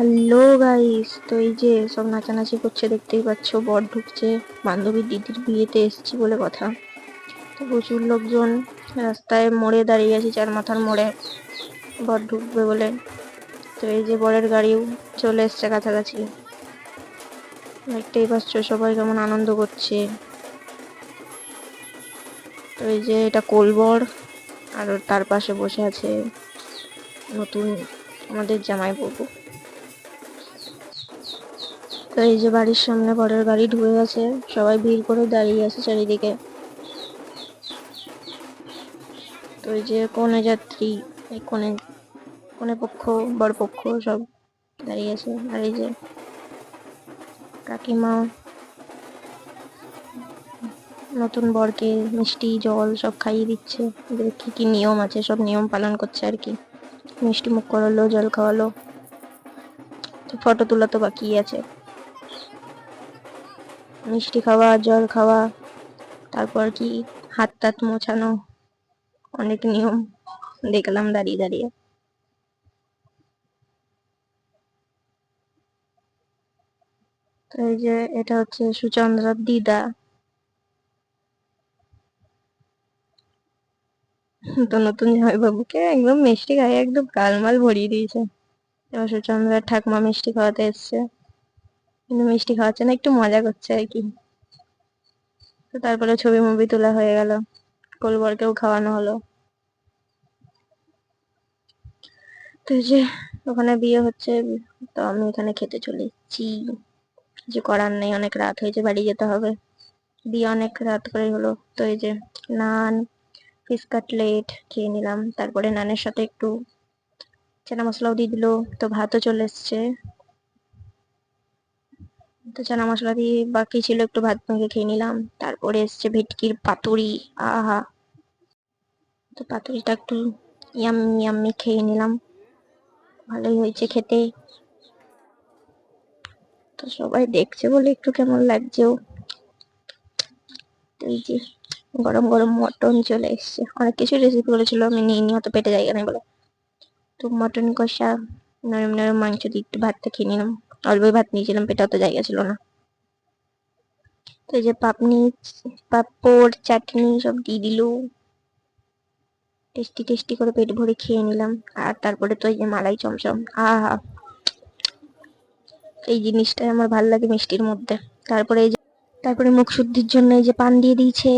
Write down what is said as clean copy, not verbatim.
Hello guys, তো এই যে সব নাচানাচি করছে দেখতেই পাচ্ছ। বর ঢুকছে, বান্ধবীর দিদির বিয়েতে এসেছি বলে কথা। তো প্রচুর লোকজন রাস্তায় মোড়ে দাঁড়িয়ে আছে, চার মাথার মোড়ে বর ঢুকবে বলে। তো এই যে বরের গাড়িও চলে এসছে কাছাকাছি, দেখতেই পাচ্ছ সবাই কেমন আনন্দ করছে। তো এই যে এটা কোলবর, আর তার পাশে বসে আছে নতুন আমাদের জামাইবাবু। তো এই যে বাড়ির সামনে বরের গাড়ি ঢুকে গেছে, সবাই ভিড় করে দাঁড়িয়ে আছে চারিদিকে। তো এই যে কনে যাত্রী, এই কনে কনে পক্ষ বর পক্ষ সব দাঁড়িয়ে আছে। আর এই যে কাকিমা নতুন বরকে মিষ্টি জল সব খাইয়ে দিচ্ছে। এদের কি কি নিয়ম আছে সব নিয়ম পালন করছে আর কি। মিষ্টি মুখ করালো, জল খাওয়ালো, তো ফটো তোলা তো বাকি আছে। মিষ্টি খাওয়া, জল খাওয়া, তারপর কি হাত টাত মোছানো, অনেক নিয়ম দেখলাম দাঁড়িয়ে দাঁড়িয়ে। তো এই যে এটা হচ্ছে সুচন্দ্রার দিদা। তো নতুন জামাইবাবুকে একদম মিষ্টি খাইয়ে একদম গালমাল ভরিয়ে দিয়েছে। এবার সুচন্দ্রার ঠাকুমা মিষ্টি খাওয়াতে এসছে, কিন্তু মিষ্টি খাওয়াচ্ছে না, একটু মজা করছে আর কি। তো তারপরে ছবি মুভি তোলা হয়ে গেল, কোলবরকেও খাওয়ানো হলো। তো এই যে ওখানে বিয়ে হচ্ছে, তো আমি এখানে খেতে চলে এসেছি। কিছু করার নেই, অনেক রাত হয়েছে, বাড়ি যেতে হবে। বিয়ে অনেক রাত করে হলো। তো এই যে নান, ফিশ কাটলেট খেয়ে নিলাম, তারপরে নানের সাথে একটু চানা মশলাও দিয়ে দিল। তো ভাতও চলে এসছে। তো চানা মশলা দিয়ে বাকি ছিল, একটু ভাত মেখে খেয়ে নিলাম। তারপরে এসছে ভেটকির পাতুরি। আহা, তো পাতুরিটা একটু ইয়াম্মি ইয়াম্মি খেয়ে নিলাম, ভালোই হয়েছে খেতে। তো সবাই দেখছে বলে একটু কেমন লাগছেও। তো এই যে গরম গরম মটন চলে এসছে, অনেক কিছু রেসিপি করেছিল, আমি নিয়ে নি, অত পেটে জায়গা নেই বলে। তো মটন কষা, নরম নরম মাংস দিয়ে একটু ভাতটা খেয়ে নিলাম। অল্পই ভাত নিয়েছিলাম, পেটে অত জায়গা ছিল না। তো এই যে পাপনি, পাঁপড়, চাটনি সব দিয়ে দিল। টেস্টি টেস্টি করে পেট ভরে খেয়ে নিলাম। আর তারপরে তো এই যে মালাই চমচম, আহা, এই জিনিসটাই আমার ভাল লাগে মিষ্টির মধ্যে। তারপরে এই যে তারপরে মুখ শুদ্ধির জন্য এই যে পান দিয়ে দিয়েছে।